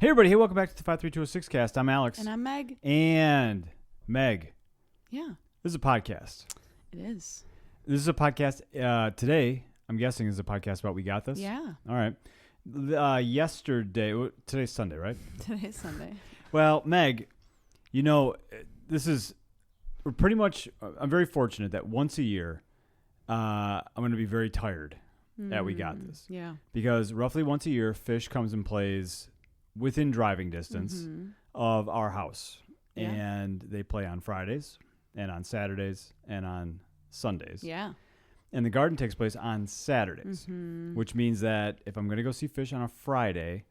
Hey, everybody. Hey, welcome back to the 53206 cast. I'm Alex. And I'm Meg. And Meg. Yeah. This is a podcast. It is. This is a podcast. Today, I'm guessing, is a podcast about We Got This? Yeah. All right. Today's Sunday, right? Today's Sunday. Well, Meg, you know, we're pretty much, I'm very fortunate that once a year, I'm going to be very tired at We Got This. Yeah. Because roughly once a year, Fish comes and plays within driving distance of our house. Yeah. And they play on Fridays and on Saturdays and on Sundays. Yeah. And the garden takes place on Saturdays, which means that if I'm going to go see Fish on a Friday,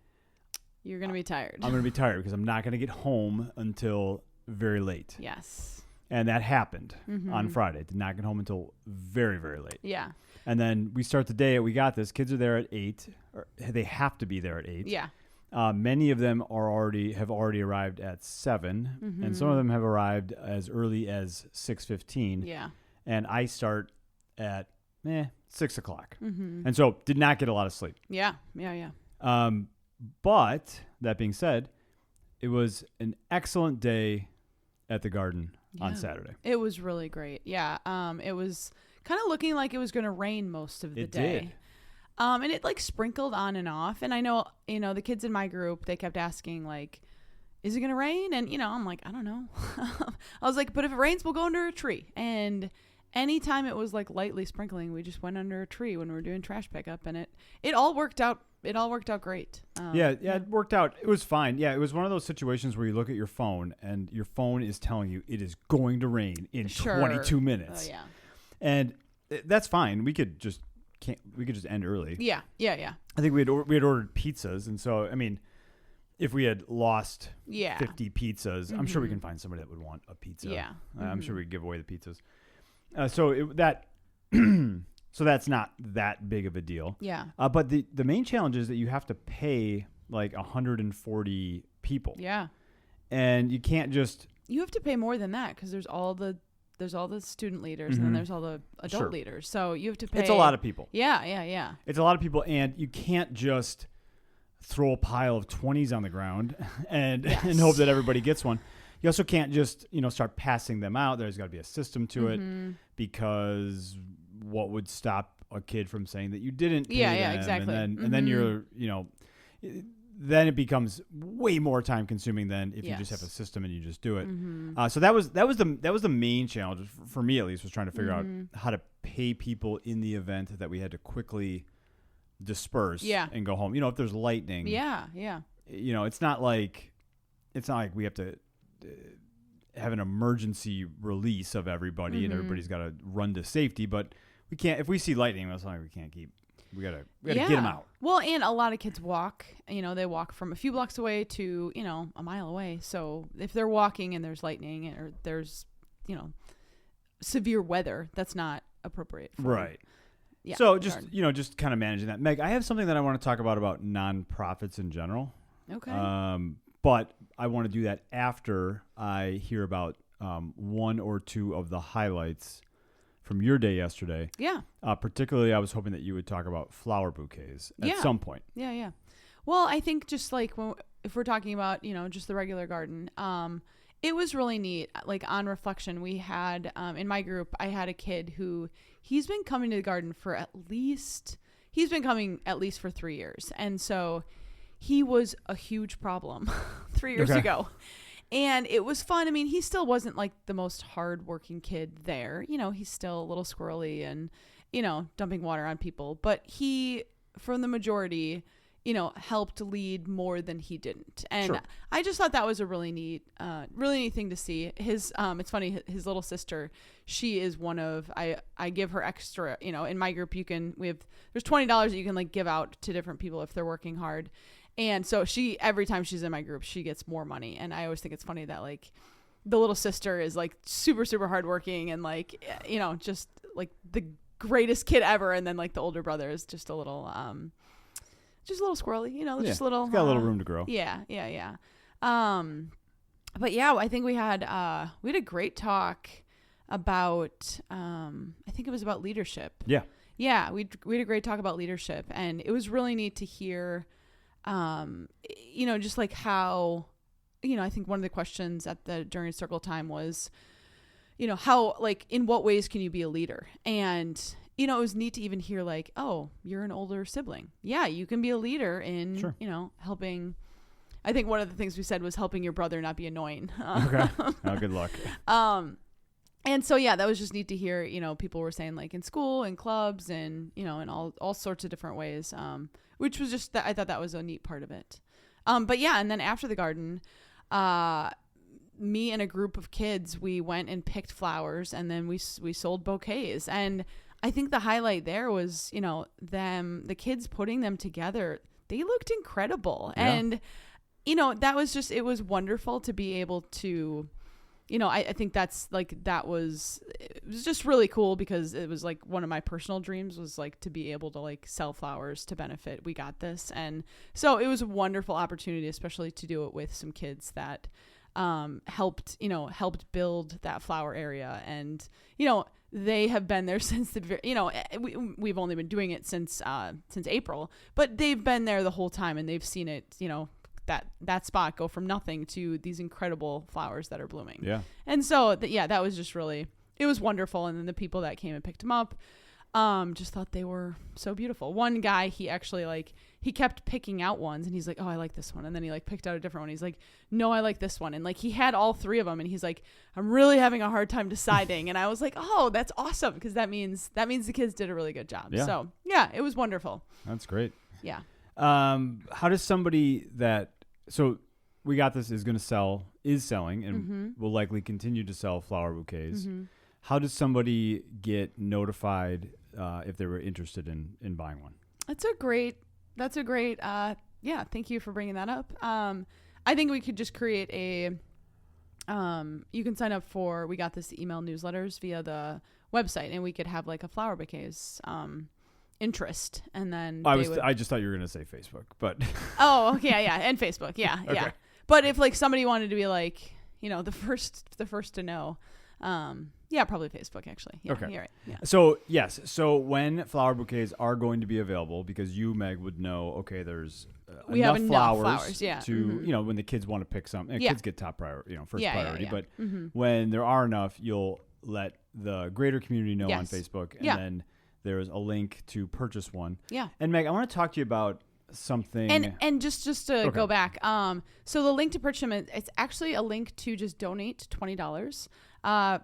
You're going to be tired. I'm going to be tired because I'm not going to get home until very late. Yes. And that happened on Friday. Did not get home until very, very late. Yeah. And then we start the day at We Got This. Kids are there at 8. Or they have to be there at 8. Yeah. Many of them have already arrived at 7, and some of them have arrived as early as 6:15. Yeah. And I start at 6 o'clock, and so did not get a lot of sleep. Yeah. Yeah. But that being said, it was an excellent day at the garden on Saturday. It was really great. Yeah. It was kind of looking like it was going to rain most of the day. Did. And it like sprinkled on and off. And I know, the kids in my group, they kept asking like, is it going to rain? And, I'm like, I don't know. I was like, but if it rains, we'll go under a tree. And anytime it was like lightly sprinkling, we just went under a tree when we were doing trash pickup, and it all worked out. It all worked out great. It worked out. It was fine. Yeah, it was one of those situations where you look at your phone and your phone is telling you it is going to rain in 22 minutes. Oh, yeah. And that's fine. We could just end early. Yeah. I think we had ordered pizzas, and so I mean, if we had lost 50 pizzas, I'm sure we can find somebody that would want a pizza. Yeah. I'm sure we could give away the pizzas. So that's not that big of a deal. Yeah. But the main challenge is that you have to pay like 140 people. Yeah. And you can't just... You have to pay more than that because there's all the student leaders and then there's all the adult leaders. So you have to pay... It's a lot of people. Yeah. It's a lot of people, and you can't just throw a pile of 20s on the ground and hope that everybody gets one. You also can't just, start passing them out. There's got to be a system to it, because what would stop a kid from saying that you didn't pay them? Yeah, exactly. And then you're, then it becomes way more time consuming than if you just have a system and you just do it. So that was the main challenge for me, at least, was trying to figure out how to pay people in the event that we had to quickly disperse and go home. If there's lightning. Yeah. It's not like we have to have an emergency release of everybody and everybody's got to run to safety, but we can't, if we see lightning, that's not like we can't keep, we gotta get them out. Well, and a lot of kids walk, they walk from a few blocks away to, a mile away. So if they're walking and there's lightning or there's, severe weather, that's not appropriate. Right. Yeah. So just kind of managing that. Meg, I have something that I want to talk about nonprofits in general. Okay. But I want to do that after I hear about one or two of the highlights from your day yesterday. Yeah. Particularly, I was hoping that you would talk about flower bouquets at some point. Yeah. Well, I think just like if we're talking about, just the regular garden, it was really neat. Like on reflection, we had in my group, I had a kid who he's been coming to the garden for at least for 3 years. And so he was a huge problem 3 years ago. And it was fun. I mean, he still wasn't like the most hardworking kid there. He's still a little squirrely and, dumping water on people. But he, from the majority, helped lead more than he didn't. And I just thought that was a really neat thing to see. His, it's funny, his little sister, she is one of, I give her extra, in my group, there's $20 that you can like give out to different people if they're working hard. And so every time she's in my group, she gets more money. And I always think it's funny that like the little sister is like super, super hardworking and like, just like the greatest kid ever. And then like the older brother is just a little squirrely, just a little. It's got a little room to grow. Yeah. But yeah, I think we had a great talk about, I think it was about leadership. Yeah. Yeah. We had a great talk about leadership, and it was really neat to hear just like how, I think one of the questions during circle time was, how, like, in what ways can you be a leader? And, it was neat to even hear like, oh, you're an older sibling. Yeah, you can be a leader in, sure. Helping. I think one of the things we said was helping your brother not be annoying. Okay. Oh, good luck. And so, yeah, that was just neat to hear, people were saying like in school and clubs and, in all sorts of different ways, which was just, I thought that was a neat part of it. But yeah, and then after the garden, me and a group of kids, we went and picked flowers, and then we sold bouquets. And I think the highlight there was, the kids putting them together. They looked incredible. Yeah. And, that was just, it was wonderful to be able to, I think it was just really cool, because it was like one of my personal dreams was like to be able to like sell flowers to benefit We Got This. And so it was a wonderful opportunity, especially to do it with some kids that helped build that flower area. And, they have been there since we've only been doing it since April, but they've been there the whole time, and they've seen it, that spot go from nothing to these incredible flowers that are blooming. Yeah. And so that was just really, it was wonderful. And then the people that came and picked them up, just thought they were so beautiful. One guy, he actually he kept picking out ones, and he's like, oh, I like this one. And then he picked out a different one. He's like, no, I like this one. And he had all three of them, and he's like, I'm really having a hard time deciding. And I was like, oh, that's awesome. Cause that means the kids did a really good job. Yeah. So yeah, it was wonderful. That's great. Yeah. How does somebody so We Got This is selling, and will likely continue to sell flower bouquets. Mm-hmm. How does somebody get notified if they were interested in buying one? That's a great, thank you for bringing that up. I think we could just create you can sign up for We Got This email newsletters via the website, and we could have like a flower bouquets interest, and then I just thought you were going to say Facebook, but oh, okay, yeah, and Facebook, yeah. Okay. Yeah. But if somebody wanted to be the first to know, probably Facebook, actually. Yeah, okay. You're right. Yeah. So yes, when flower bouquets are going to be available, because you, Meg, would know, okay, there's we enough have flowers yeah. to when the kids want to pick some, and kids get top priority, first priority. Yeah. But when there are enough, you'll let the greater community know on Facebook, and then there's a link to purchase one. Yeah. And Meg, I want to talk to you about something. And just to go back, so the link to purchase them, it's actually a link to just donate $20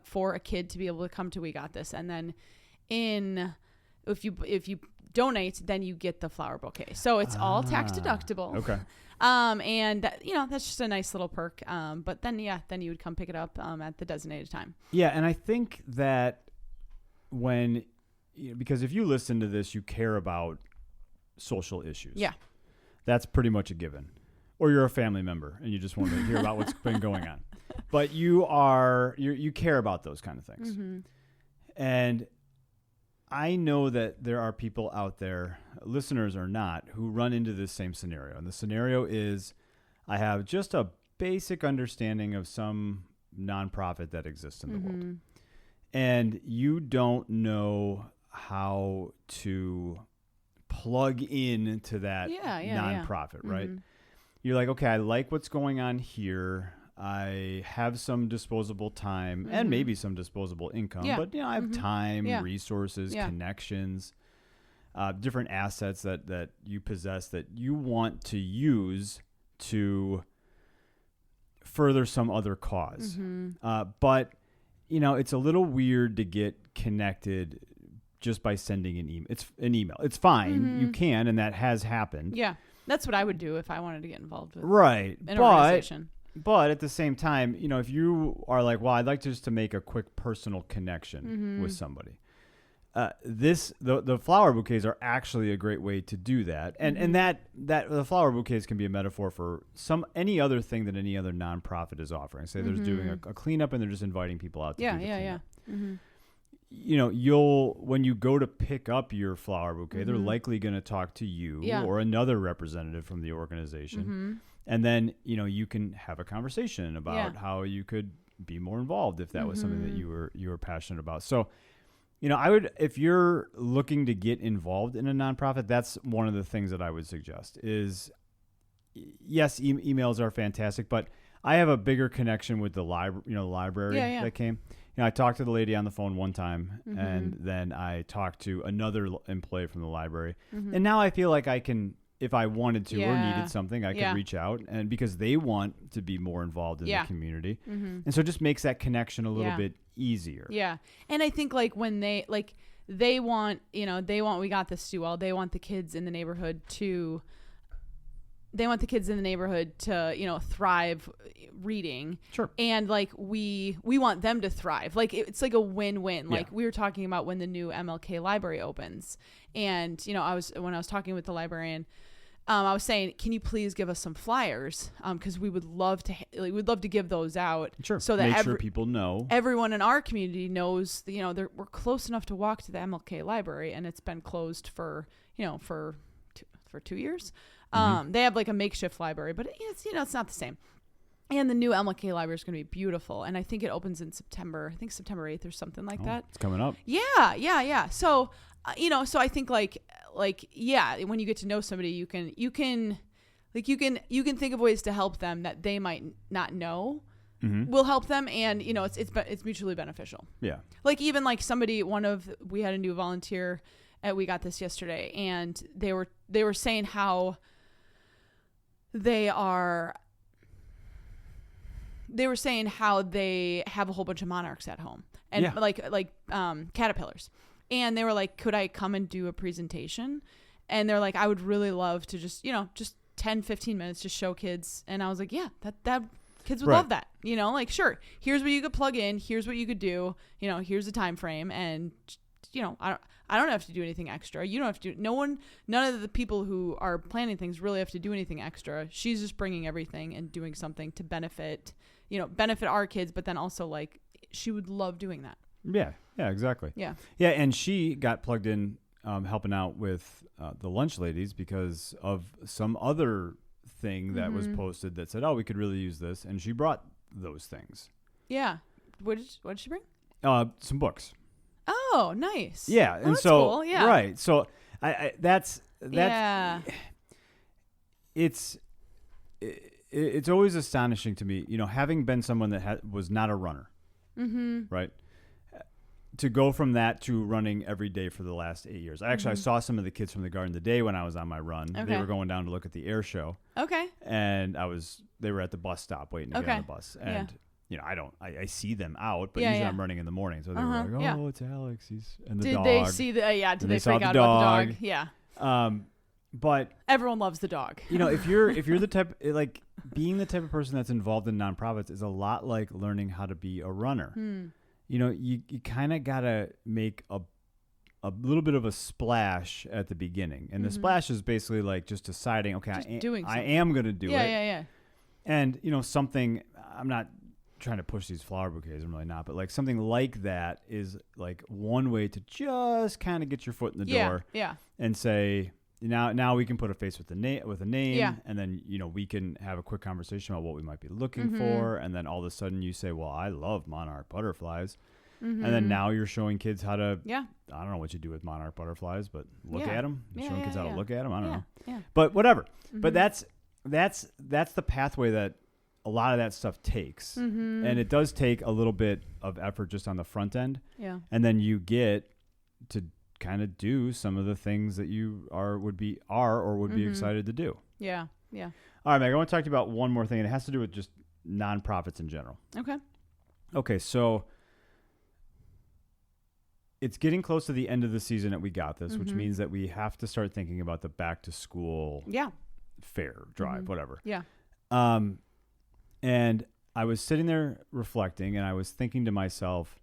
for a kid to be able to come to We Got This, and then if you donate, then you get the flower bouquet. So it's all tax deductible. Okay. And that's just a nice little perk. But then you would come pick it up at the designated time. Yeah, and I think that because if you listen to this, you care about social issues. Yeah. That's pretty much a given. Or you're a family member and you just want to hear about what's been going on. But you care about those kind of things. Mm-hmm. And I know that there are people out there, listeners or not, who run into this same scenario. And the scenario is, I have just a basic understanding of some nonprofit that exists in the world. And you don't know how to plug in to that nonprofit, right? You're like, okay, I like what's going on here. I have some disposable time and maybe some disposable income, but I have time, resources, connections, different assets that you possess that you want to use to further some other cause. But it's a little weird to get connected just by sending an email. It's an email. It's fine. You can, and that has happened. Yeah. That's what I would do if I wanted to get involved with an organization. But at the same time, if you are like, well, I'd like just to make a quick personal connection with somebody. The flower bouquets are actually a great way to do that. And that the flower bouquets can be a metaphor for any other thing that any other nonprofit is offering. Say there's doing a cleanup and they're just inviting people out to do the cleanup. When you go to pick up your flower bouquet, they're likely going to talk to you or another representative from the organization. And then, you can have a conversation about how you could be more involved if that was something that you were passionate about. So, I would, if you're looking to get involved in a nonprofit, that's one of the things that I would suggest is yes, emails are fantastic, but I have a bigger connection with the library that came. I talked to the lady on the phone one time, and then I talked to another employee from the library, and now I feel like I can, if I wanted to or needed something, I could reach out, and because they want to be more involved in the community, and so it just makes that connection a little bit easier. Yeah, and I think like when they want, we got this too. Well, they want the kids in the neighborhood to. They want the kids in the neighborhood to, thrive reading. Sure. And like we want them to thrive. Like it's like a win-win. Like we were talking about when the new MLK library opens, and when I was talking with the librarian, I was saying, can you please give us some flyers? Because we would love to give those out. Sure. So that make sure people know. Everyone in our community knows. We're close enough to walk to the MLK library, and it's been closed for 2 years. They have like a makeshift library, but it's not the same. And the new MLK library is going to be beautiful, and I think it opens in September. I think September 8th or something like that. It's coming up. Yeah. So, so I think like when you get to know somebody, you can think of ways to help them that they might not know will help them, and it's mutually beneficial. Yeah. Like even like we had a new volunteer. We got this yesterday, and they were saying how they have a whole bunch of monarchs at home, and like caterpillars, and they were like, could I come and do a presentation? And they're like, I would really love to just 10-15 minutes to show kids. And I was like, yeah, that kids would love that. Like, sure, here's what you could plug in, here's what you could do, here's the time frame, and I don't have to do anything extra. You don't have to. None of the people who are planning things really have to do anything extra. She's just bringing everything and doing something to benefit our kids, but then also like she would love doing that. Yeah, exactly. Yeah, and she got plugged in helping out with the lunch ladies because of some other thing that was posted that said, "Oh, we could really use this," and she brought those things. Yeah, what did she bring? Some books. Oh, nice. Yeah, and that's so cool. Yeah. Right, so that's it's always astonishing to me, having been someone that was not a runner, right? To go from that to running every day for the last 8 years. I saw some of the kids from the garden today when I was on my run. Okay. They were going down to look at the air show. Okay. And they were at the bus stop waiting to get on the bus, and. I see them out, but usually I'm running in the morning. So they were like, "Oh, it's Alex. and the dog." Did they see Did they freak out about the dog? Yeah. But everyone loves the dog. If you're the type, like being the type of person that's involved in nonprofits is a lot like learning how to be a runner. You kind of gotta make a little bit of a splash at the beginning, and the splash is basically like just deciding, okay, I am gonna do it. Yeah. And something I'm not trying to push these flower bouquets. I'm really not, but like something like that is like one way to just kind of get your foot in the door. Yeah. And say, now we can put a face with a name, and then we can have a quick conversation about what we might be looking for, and then all of a sudden you say, well, I love monarch butterflies, and then now you're showing kids how to. Yeah. I don't know what you do with monarch butterflies, but look at them. You're showing kids how to look at them. I don't know. Yeah. But whatever. But that's the pathway that a lot of that stuff takes, and it does take a little bit of effort just on the front end. Yeah. And then you get to kind of do some of the things that you would be excited to do. Yeah. Yeah. All right, Meg, I want to talk to you about one more thing, and it has to do with just nonprofits in general. Okay. So it's getting close to the end of the season that we got this, which means that we have to start thinking about the back to school fair, drive, whatever. Yeah. And I was sitting there reflecting, and I was thinking to myself,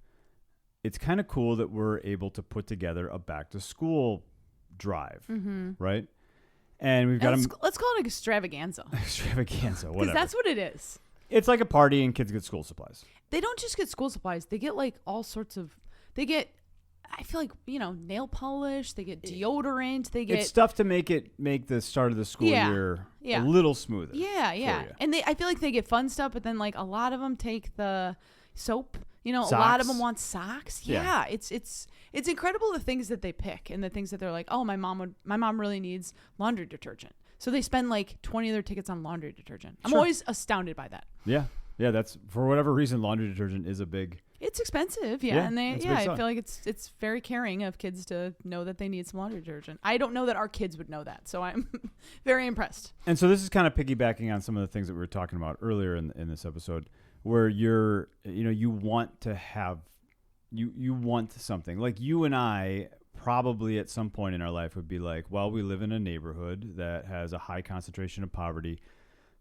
it's kind of cool that we're able to put together a back to school drive, right? And we've got let's call it an extravaganza. Extravaganza, whatever. Because that's what it is. It's like a party, and kids get school supplies. They don't just get school supplies. They get like all sorts of. They get. I feel like nail polish. They get deodorant. They get stuff to make the start of the school year a little smoother. Yeah. And I feel like they get fun stuff, but then like a lot of them take the soap. Socks. A lot of them want socks. Yeah. It's incredible the things that they pick and the things that they're like, oh, my mom really needs laundry detergent. So they spend like 20 of their tickets on laundry detergent. I'm Sure. always astounded by that. Yeah. Yeah. That's for whatever reason, laundry detergent is a big. It's expensive, yeah, and I feel like it's very caring of kids to know that they need some laundry detergent. I don't know that our kids would know that, so I'm very impressed. And so this is kind of piggybacking on some of the things that we were talking about earlier in this episode, where you want to have, you want something. Like you and I probably at some point in our life would be like, well, we live in a neighborhood that has a high concentration of poverty.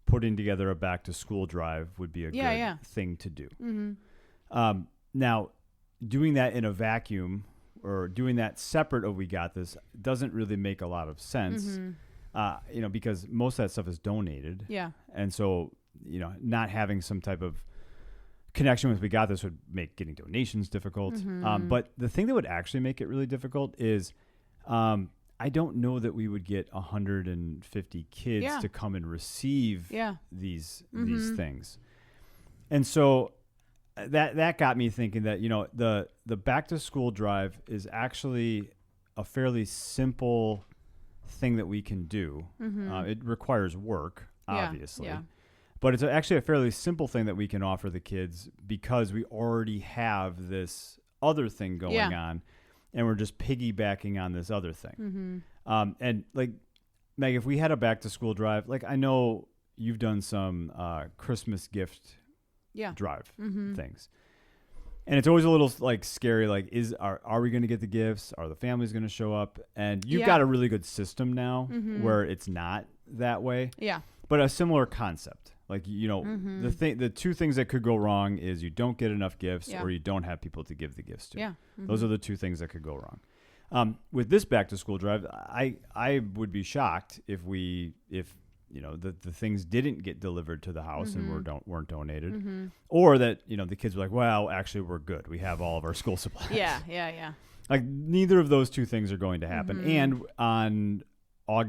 Putting together a back to school drive would be a good thing to do. Mm-hmm. Now, doing that in a vacuum or doing that separate of We Got This doesn't really make a lot of sense, because most of that stuff is donated. Yeah. And so, not having some type of connection with We Got This would make getting donations difficult. Mm-hmm. But the thing that would actually make it really difficult is I don't know that we would get 150 kids to come and receive these things. And so that got me thinking that, the back to school drive is actually a fairly simple thing that we can do. Mm-hmm. It requires work, obviously. Yeah. But it's actually a fairly simple thing that we can offer the kids because we already have this other thing going on, and we're just piggybacking on this other thing. Mm-hmm. And like, Meg, if we had a back to school drive, like I know you've done some Christmas gift drive things. And it's always a little like scary, like are we going to get the gifts? Are the families going to show up? And you've got a really good system now where it's not that way. Yeah. But a similar concept. Like, the two things that could go wrong is you don't get enough gifts or you don't have people to give the gifts to. Yeah. Mm-hmm. Those are the two things that could go wrong. With this back to school drive, I would be shocked if the things didn't get delivered to the house and weren't donated, or that the kids were like, well, actually we're good, we have all of our school supplies. Yeah. Like neither of those two things are going to happen. And on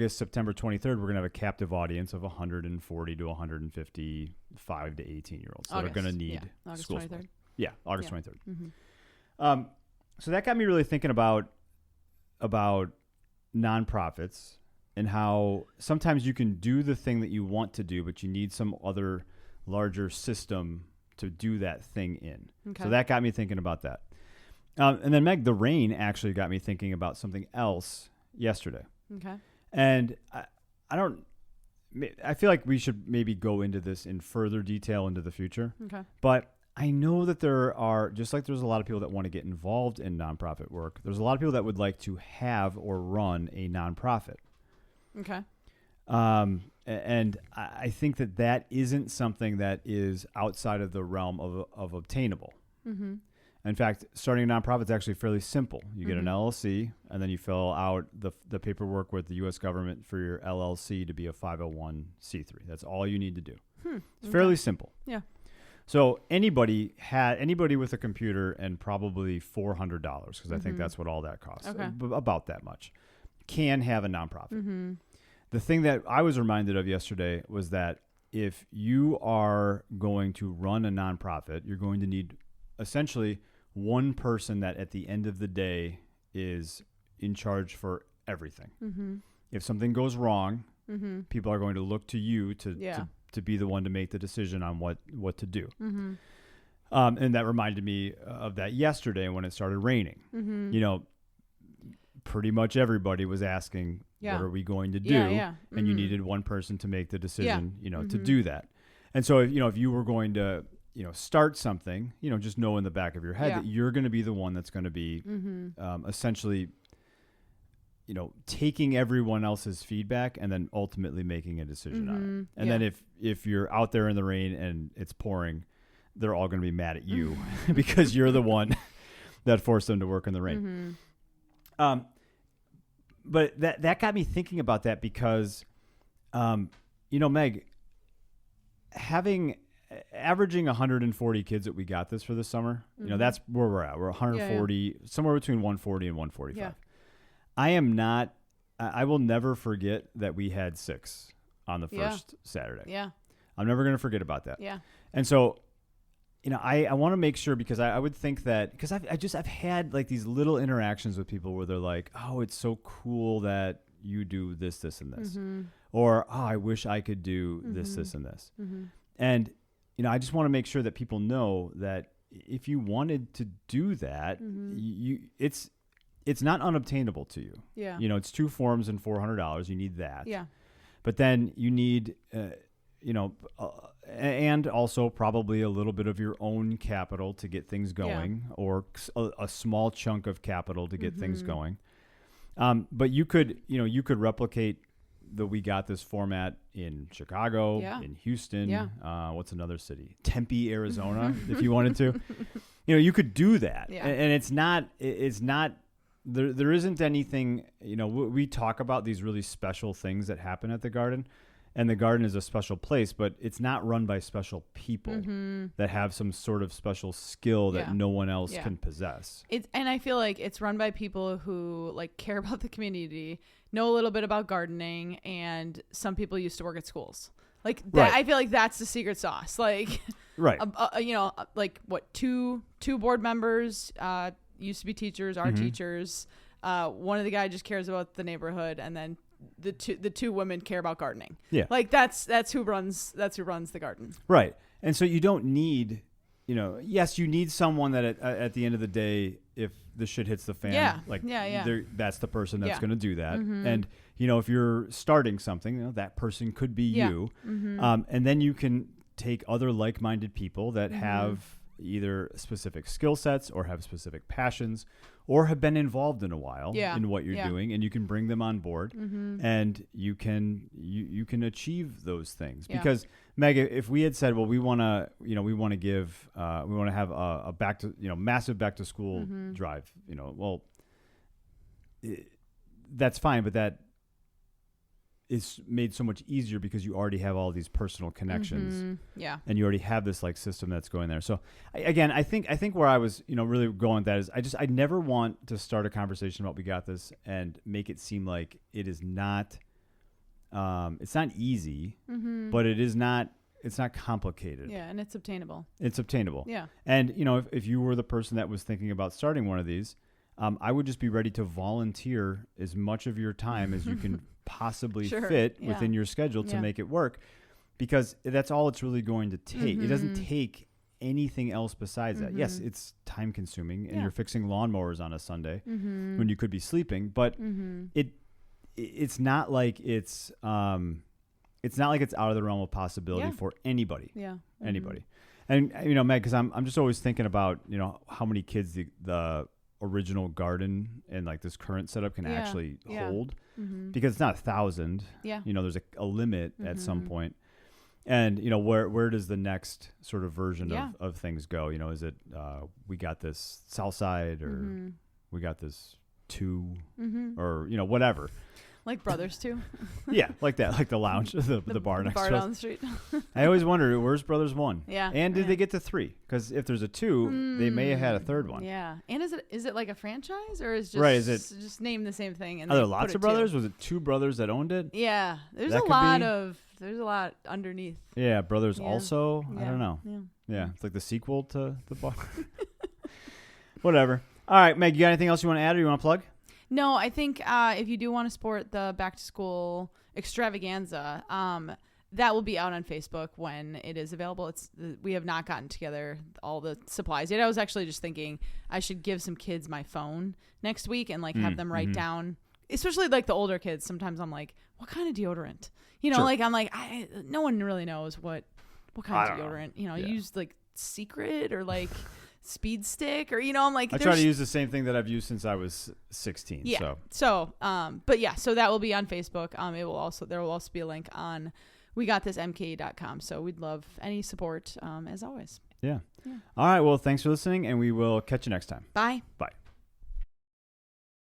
September 23rd, we're going to have a captive audience of 140 to 155 to 18 year olds that are going to need school supplies. Yeah, August 23rd. Mm-hmm. So that got me really thinking about nonprofits. And how sometimes you can do the thing that you want to do, but you need some other larger system to do that thing in. Okay. So that got me thinking about that. And then, Meg, the rain actually got me thinking about something else yesterday. Okay. And I feel like we should maybe go into this in further detail into the future. Okay. But I know that there are, just like there's a lot of people that want to get involved in nonprofit work, there's a lot of people that would like to have or run a nonprofit. Okay. And I think that isn't something that is outside of the realm of obtainable. Mm-hmm. In fact, starting a nonprofit is actually fairly simple. You get an LLC, and then you fill out the paperwork with the U.S. government for your LLC to be a 501c3. That's all you need to do. It's fairly simple. Yeah. So anybody with a computer and probably $400, because I think that's what all that costs, about that much, can have a nonprofit. Mm-hmm. The thing that I was reminded of yesterday was that if you are going to run a nonprofit, you're going to need essentially one person that at the end of the day is in charge for everything. Mm-hmm. If something goes wrong, people are going to look to you to be the one to make the decision on what to do. Mm-hmm. And that reminded me of that yesterday when it started raining. Mm-hmm. Pretty much everybody was asking, what are we going to do? Yeah. Mm-hmm. And you needed one person to make the decision, to do that. And so, if you were going to, start something, just know in the back of your head that you're going to be the one that's going to be essentially, taking everyone else's feedback and then ultimately making a decision on it. And then if you're out there in the rain and it's pouring, they're all going to be mad at you because you're the one that forced them to work in the rain. But that got me thinking about that because, Meg, averaging 140 kids that We Got This for this summer, that's where we're at. We're 140, somewhere between 140 and 145. Yeah. I will never forget that we had 6 on the first Saturday. Yeah. I'm never going to forget about that. Yeah. And so, I want to make sure because I would think that because I've had like these little interactions with people where they're like, oh, it's so cool that you do this, and this. Mm-hmm. or, oh, I wish I could do this, this, and this. And, I just want to make sure that people know that if you wanted to do that, it's not unobtainable to you. Yeah. It's 2 forms and $400. You need that. Yeah. But then you need, and also probably a little bit of your own capital to get things going, or a small chunk of capital to get things going. But you could replicate the We Got This format in Chicago, in Houston. What's another city? Tempe, Arizona, if you wanted to. You could do that. Yeah. And it's not there isn't anything, we talk about these really special things that happen at the Garden, and the Garden is a special place, but it's not run by special people that have some sort of special skill that no one else can possess. And I feel like it's run by people who like care about the community, know a little bit about gardening, and some people used to work at schools. Like that, I feel like that's the secret sauce. Like, like what, two board members, used to be teachers, are teachers. One of the guys just cares about the neighborhood, and then the two women care about gardening. Yeah, like that's who runs the garden. Right, and so you don't need, yes, you need someone that at the end of the day, if the shit hits the fan, that's the person that's going to do that. And if you're starting something, that person could be you, and then you can take other like-minded people that have either specific skill sets or have specific passions or have been involved in a while in what you're doing, and you can bring them on board and you can achieve those things. Because Meg, if we had said, well, we want to give we want to have a massive back to school drive, that's fine, but that is made so much easier because you already have all these personal connections, and you already have this like system that's going there. So I think where I was, really going with that is I never want to start a conversation about We Got This and make it seem like it is not, it's not easy, but it's not complicated. Yeah. And it's obtainable. Yeah. And if you were the person that was thinking about starting one of these, I would just be ready to volunteer as much of your time as you can possibly fit within your schedule to make it work, because that's all it's really going to take. It doesn't take anything else besides that. Yes, it's time consuming, and you're fixing lawnmowers on a Sunday when you could be sleeping, but it's not like it's out of the realm of possibility for anybody. Anybody. And Meg, because I'm just always thinking about how many kids the original Garden and like this current setup can actually hold, because it's not 1,000. There's a limit at some point. And where does the next sort of version of things go? Is it We Got This Southside, or We Got This 2, or whatever. Like Brothers 2? Yeah, like that, like the lounge, the bar next to us. Bar down the street. I always wonder, where's Brothers 1? Yeah. And did they get to 3? Because if there's a 2, they may have had a third one. Yeah. And is it like a franchise, or is just name the same thing? And are there lots of brothers? Was it 2 brothers that owned it? Yeah. There's a lot underneath. Yeah. Brothers also? I don't know. Yeah. It's like the sequel to the bar. Whatever. All right, Meg, you got anything else you want to add, or you want to plug? No, I think if you do want to support the back to school extravaganza, that will be out on Facebook when it is available. We have not gotten together all the supplies yet. I was actually just thinking I should give some kids my phone next week and like have them write down, especially like the older kids. Sometimes I'm like, what kind of deodorant? Like I'm like, no one really knows what kind of deodorant. Use like Secret or like Speed Stick, or I'm like, I try to use the same thing that I've used since I was 16. Yeah. So that will be on Facebook. There will also be a link on WeGotThisMKE.com. So we'd love any support, as always. Yeah. All right. Well, thanks for listening, and we will catch you next time. Bye. Bye.